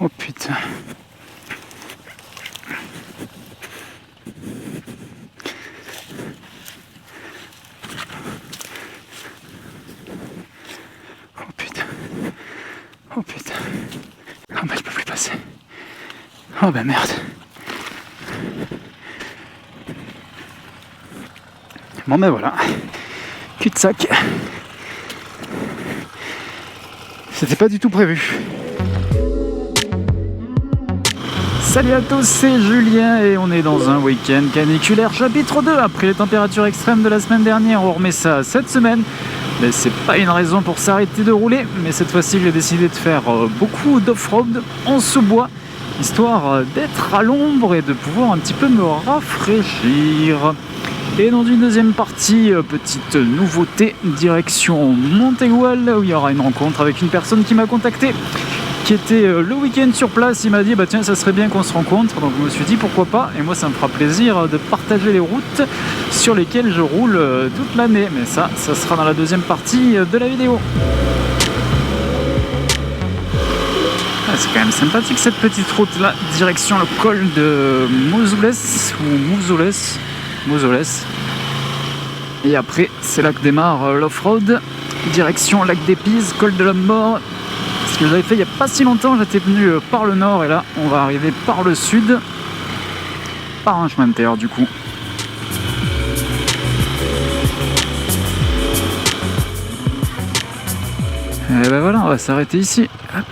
Oh putain. Oh putain. Oh putain. Ah bah je peux plus passer. Oh bah merde. Bon ben voilà. Cul-de-sac. C'était pas du tout prévu. Salut à tous, c'est Julien et on est dans un week-end caniculaire chapitre 2. Après les températures extrêmes de la semaine dernière, on remet ça cette semaine. Mais c'est pas une raison pour s'arrêter de rouler. Mais cette fois-ci, j'ai décidé de faire beaucoup d'off-road en sous-bois, histoire d'être à l'ombre et de pouvoir un petit peu me rafraîchir. Et dans une deuxième partie, petite nouveauté, direction Montégual, où il y aura une rencontre avec une personne qui m'a contacté, qui était le week-end sur place. Il m'a dit bah tiens, ça serait bien qu'on se rencontre, donc je me suis dit pourquoi pas, et moi ça me fera plaisir de partager les routes sur lesquelles je roule toute l'année, mais ça sera dans la deuxième partie de la vidéo. Ah, c'est quand même sympathique cette petite route là, direction le col de Mouzoles. Et après c'est là que démarre l'off-road, direction lac des Pises, col de la Mort. Ce que j'avais fait il n'y a pas si longtemps, j'étais venu par le nord et là on va arriver par le sud, par un chemin de terre du coup. Et ben voilà, on va s'arrêter ici. Hop.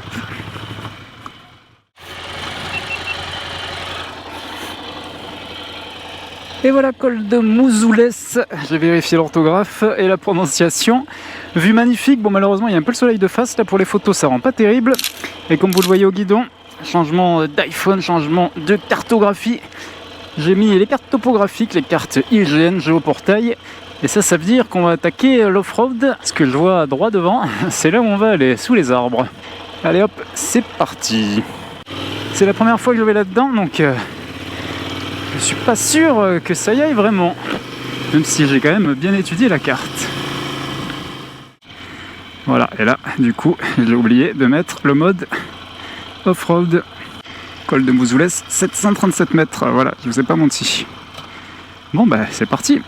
Et voilà, col de Mouzoules, j'ai vérifié l'orthographe et la prononciation. Vue magnifique, bon malheureusement il y a un peu le soleil de face, là pour les photos ça rend pas terrible. Et comme vous le voyez au guidon, changement d'iPhone, changement de cartographie. J'ai mis les cartes topographiques, les cartes IGN, géoportail. Et ça veut dire qu'on va attaquer l'off-road. Ce que je vois droit devant, c'est là où on va aller, sous les arbres. Allez hop, c'est parti. C'est la première fois que je vais là-dedans, donc... je suis pas sûr que ça y aille vraiment, même si j'ai quand même bien étudié la carte. Voilà, et là, du coup, j'ai oublié de mettre le mode off-road. Col de Mouzoules, 737 mètres, voilà, je vous ai pas menti. Bon bah, c'est parti.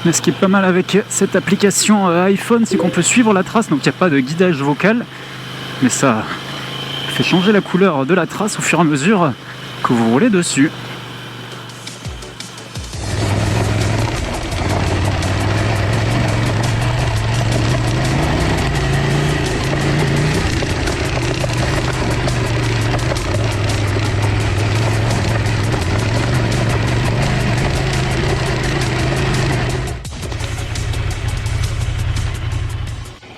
Mais ce qui est pas mal avec cette application iPhone, c'est qu'on peut suivre la trace, donc il n'y a pas de guidage vocal, mais ça fait changer la couleur de la trace au fur et à mesure que vous roulez dessus.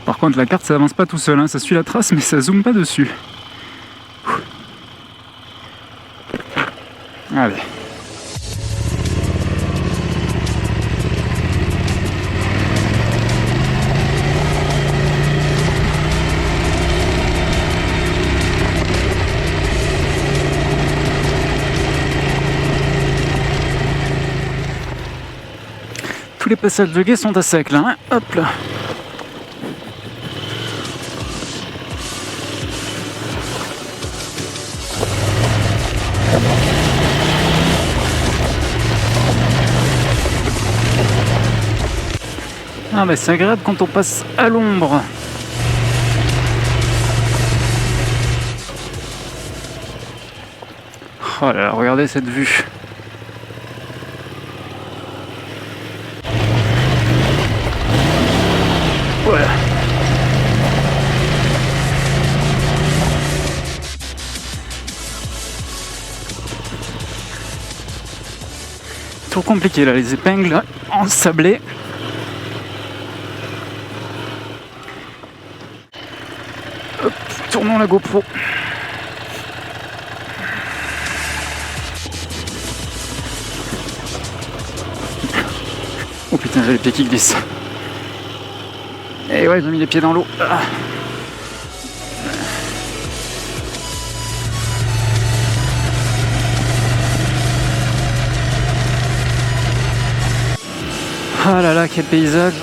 Par contre la carte ça avance pas tout seul, hein. Ça suit la trace mais ça zoome pas dessus. Allez. Tous les passages de guet sont à sec là, hein. Hop là. Ah mais c'est agréable quand on passe à l'ombre. Oh là là, regardez cette vue. Voilà. Trop compliqué là, les épingles ensablées. Hop, tournons la GoPro. Oh putain, j'ai les pieds qui glissent. Et ouais, j'ai mis les pieds dans l'eau. Ah là là, quel paysage!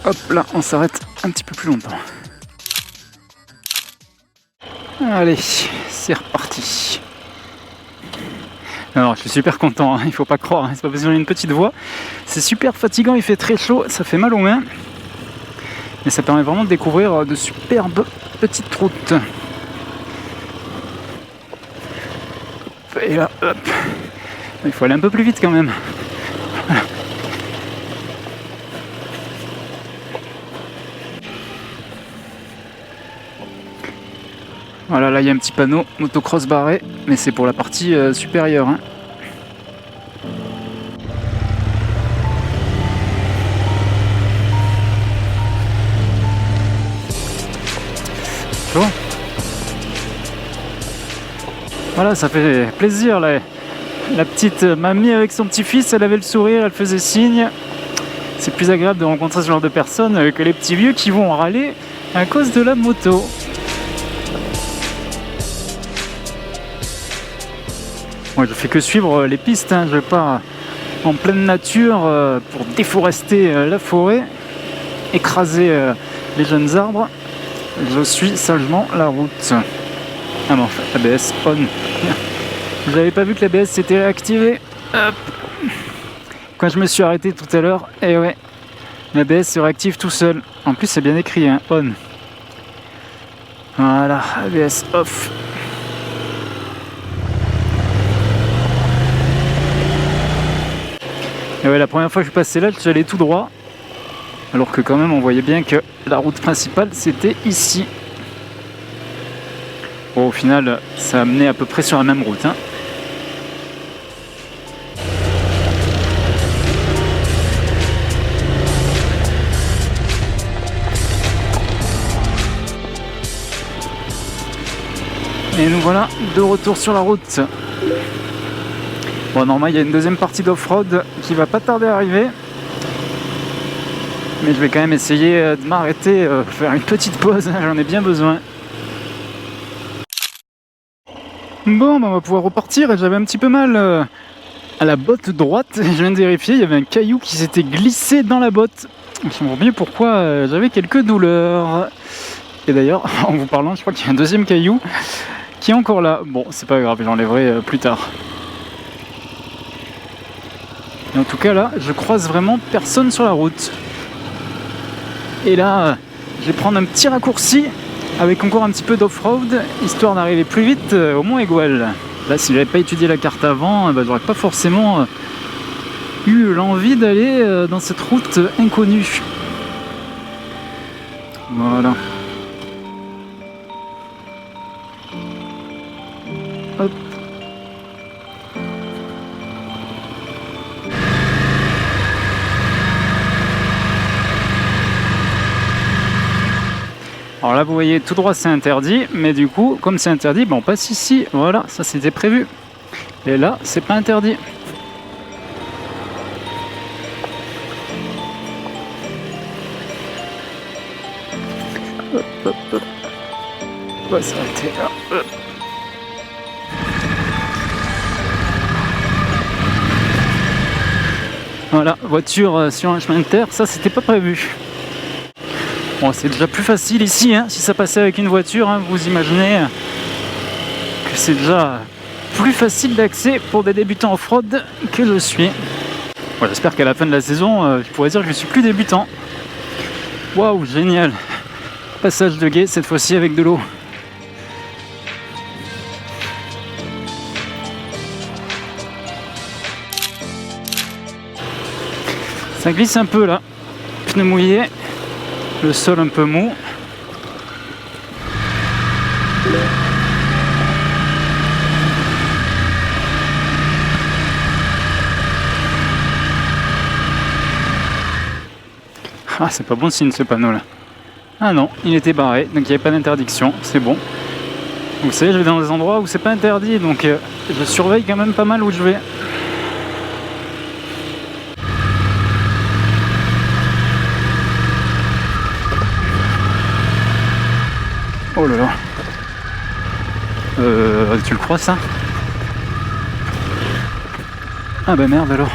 Hop là, on s'arrête un petit peu plus longtemps. Allez, c'est reparti. Alors, je suis super content, hein, il faut pas croire, hein, c'est pas parce que j'ai une petite voix. C'est super fatigant, il fait très chaud, ça fait mal aux mains. Mais ça permet vraiment de découvrir de superbes petites routes. Et là, hop. Il faut aller un peu plus vite quand même. Voilà. Voilà, là il y a un petit panneau motocross barré, mais c'est pour la partie supérieure. Hein. Bon. Voilà, ça fait plaisir là. La petite mamie avec son petit-fils, elle avait le sourire, elle faisait signe. C'est plus agréable de rencontrer ce genre de personnes que les petits vieux qui vont râler à cause de la moto. Moi, je fais que suivre les pistes, hein. Je vais pas en pleine nature pour déforester la forêt, écraser les jeunes arbres. Je suis sagement la route. Ah bon, l'ABS on. J'avais pas vu que l'ABS s'était réactivé. Hop. Quand je me suis arrêté tout à l'heure, et ouais, l'ABS se réactive tout seul. En plus, c'est bien écrit, hein, on. Voilà, ABS off. Et ouais, la première fois que je passais là, j'allais tout droit. Alors que quand même, on voyait bien que la route principale, c'était ici. Bon, au final, ça a mené à peu près sur la même route. Hein. Et nous voilà de retour sur la route. Bon, normalement, il y a une deuxième partie d'off-road qui va pas tarder à arriver. Mais je vais quand même essayer de m'arrêter, faire une petite pause, j'en ai bien besoin. Bon, ben on va pouvoir repartir et j'avais un petit peu mal à la botte droite. Je viens de vérifier, il y avait un caillou qui s'était glissé dans la botte. Je comprends bien pourquoi j'avais quelques douleurs. Et d'ailleurs, en vous parlant, je crois qu'il y a un deuxième caillou qui est encore là. Bon, c'est pas grave, je l'enlèverai plus tard. Et en tout cas là, je croise vraiment personne sur la route. Et là, je vais prendre un petit raccourci avec encore un petit peu d'off-road, histoire d'arriver plus vite au Mont Aigoual. Là, si j'avais pas étudié la carte avant, j'aurais pas forcément eu l'envie d'aller dans cette route inconnue. Voilà. Hop. Alors là, vous voyez, tout droit, c'est interdit, mais du coup, comme c'est interdit, on passe ici. Voilà, ça c'était prévu. Et là, c'est pas interdit. Hop, hop, hop. On va s'arrêter là. Hop. Voilà, voiture sur un chemin de terre, ça c'était pas prévu. Bon, c'est déjà plus facile ici, hein. Si ça passait avec une voiture, hein, vous imaginez que c'est déjà plus facile d'accès pour des débutants off-road que je suis. Bon, j'espère qu'à la fin de la saison, je pourrais dire que je suis plus débutant. Waouh, génial! Passage de guet, cette fois-ci avec de l'eau. Ça glisse un peu là, pneus mouillés. Le sol un peu mou. Ah, c'est pas bon signe ce panneau là. Ah non, il était barré, donc il n'y avait pas d'interdiction, c'est bon. Vous savez, je vais dans des endroits où c'est pas interdit, donc je surveille quand même pas mal où je vais. Oh là là. Tu le crois ça? Ah bah merde alors.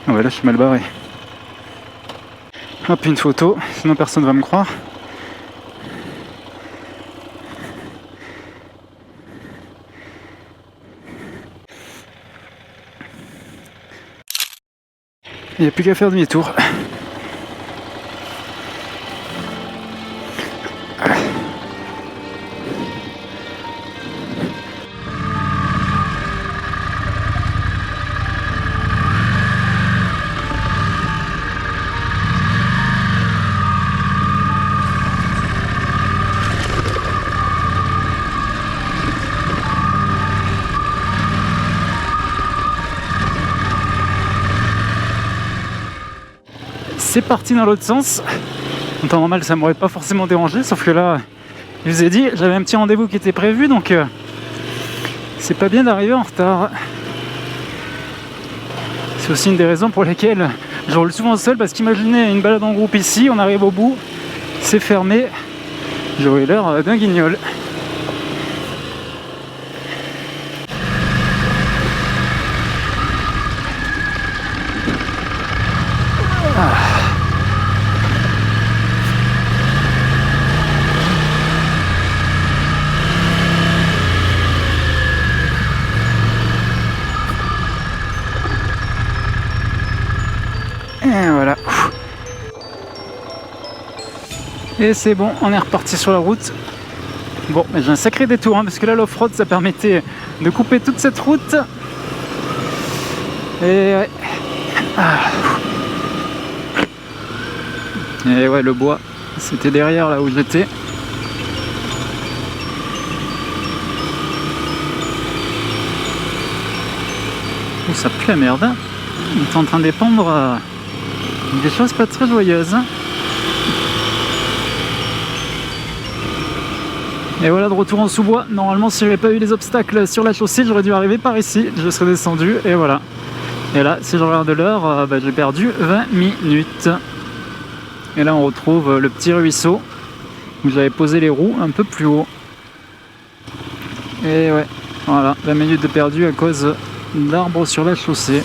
Ah ouais là je suis mal barré. Hop, une photo, sinon personne va me croire. Il n'y a plus qu'à faire demi-tour. C'est parti dans l'autre sens. En temps normal, ça m'aurait pas forcément dérangé, sauf que là, je vous ai dit, j'avais un petit rendez-vous qui était prévu, donc c'est pas bien d'arriver en retard. C'est aussi une des raisons pour lesquelles je roule souvent seul, parce qu'imaginez une balade en groupe ici, on arrive au bout, c'est fermé, j'aurais l'air d'un guignol. Et voilà. Et c'est bon, on est reparti sur la route. Bon, j'ai un sacré détour, hein, parce que là, l'off-road, ça permettait de couper toute cette route. Et ouais. Et ouais, le bois, c'était derrière là où j'étais. Oh, ça pue la merde. On est en train d'épandre des choses pas très joyeuses. Et voilà, de retour en sous-bois. Normalement, si j'avais pas eu les obstacles sur la chaussée, j'aurais dû arriver par ici. Je serais descendu et voilà. Et là, si je regarde l'heure, j'ai perdu 20 minutes. Et là, on retrouve le petit ruisseau où j'avais posé les roues un peu plus haut. Et ouais, voilà, 20 minutes de perdu à cause d'arbres sur la chaussée.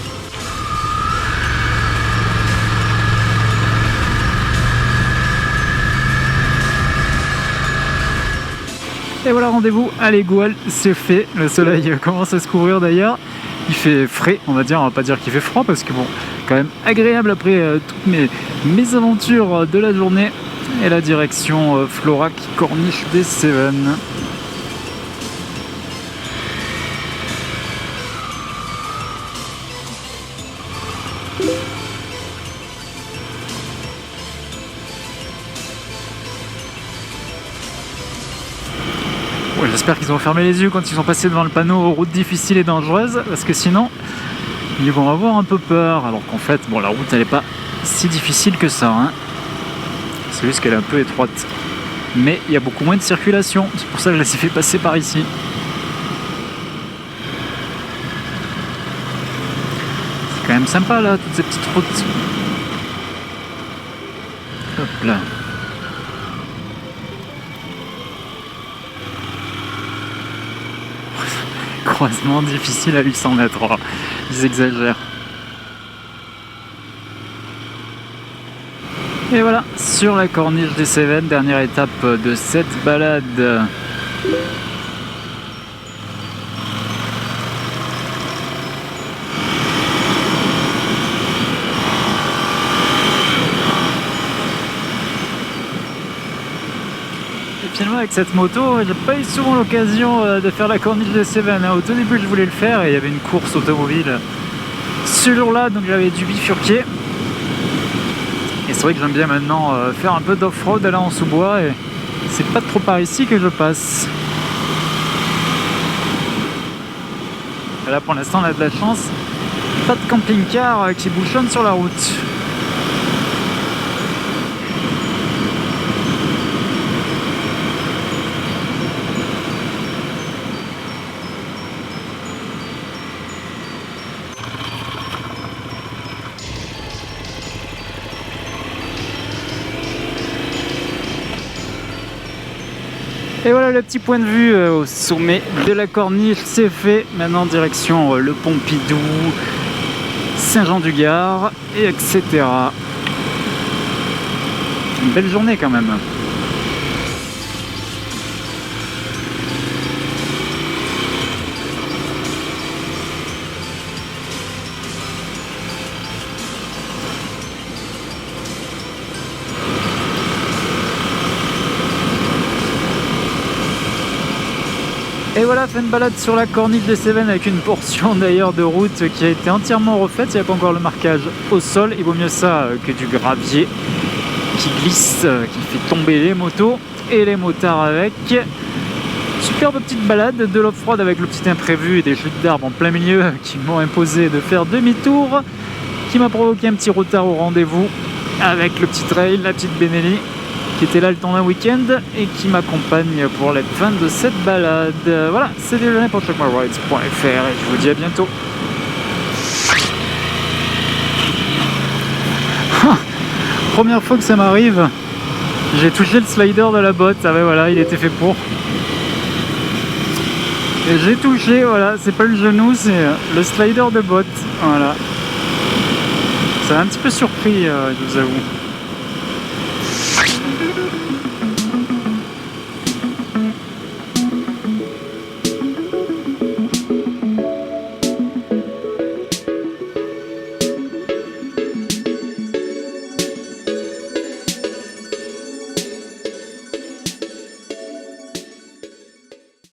Et voilà, rendez-vous à l'Égoal, c'est fait. Le soleil commence à se couvrir d'ailleurs. Il fait frais, on va dire, on va pas dire qu'il fait froid parce que bon, quand même agréable après toutes mes aventures de la journée. Et la direction Florac, Corniche des Cévennes. Ouais, j'espère qu'ils ont fermé les yeux quand ils sont passés devant le panneau route difficile et dangereuse, parce que sinon ils vont avoir un peu peur. Alors qu'en fait, bon, la route elle est pas si difficile que ça, hein. C'est juste qu'elle est un peu étroite, mais il y a beaucoup moins de circulation. C'est pour ça que je les ai fait passer par ici. C'est quand même sympa là, toutes ces petites routes. Hop là. Croisement difficile à 800 mètres, oh, ils exagèrent. Et voilà, sur la corniche des Cévennes, dernière étape de cette balade. Finalement, avec cette moto, j'ai pas eu souvent l'occasion de faire la corniche des Cévennes. Au tout début, je voulais le faire et il y avait une course automobile ce jour-là, donc j'avais dû bifurquer. Et c'est vrai que j'aime bien maintenant faire un peu d'off-road là en sous-bois et c'est pas trop par ici que je passe. Et là, pour l'instant, on a de la chance. Pas de camping-car qui bouchonne sur la route. Et voilà, le petit point de vue au sommet de la corniche, c'est fait. Maintenant, direction le Pompidou, Saint-Jean-du-Gard, et etc. Une belle journée quand même. Et voilà, fait une balade sur la corniche des Cévennes avec une portion d'ailleurs de route qui a été entièrement refaite. Il n'y a pas encore le marquage au sol. Il vaut mieux ça que du gravier qui glisse, qui fait tomber les motos et les motards avec. Superbe petite balade, de l'eau froide avec le petit imprévu et des chutes d'arbres en plein milieu qui m'ont imposé de faire demi-tour, qui m'a provoqué un petit retard au rendez-vous avec le petit trail, la petite Benelli qui était là le temps d'un week-end et qui m'accompagne pour la fin de cette balade. Voilà, c'est déjeuner pour checkmyrides.fr et je vous dis à bientôt. Première fois que ça m'arrive, j'ai touché le slider de la botte. Ah ben voilà, il était fait pour. Et j'ai touché, voilà, c'est pas le genou, c'est le slider de botte. Voilà. Ça m'a un petit peu surpris, je vous avoue.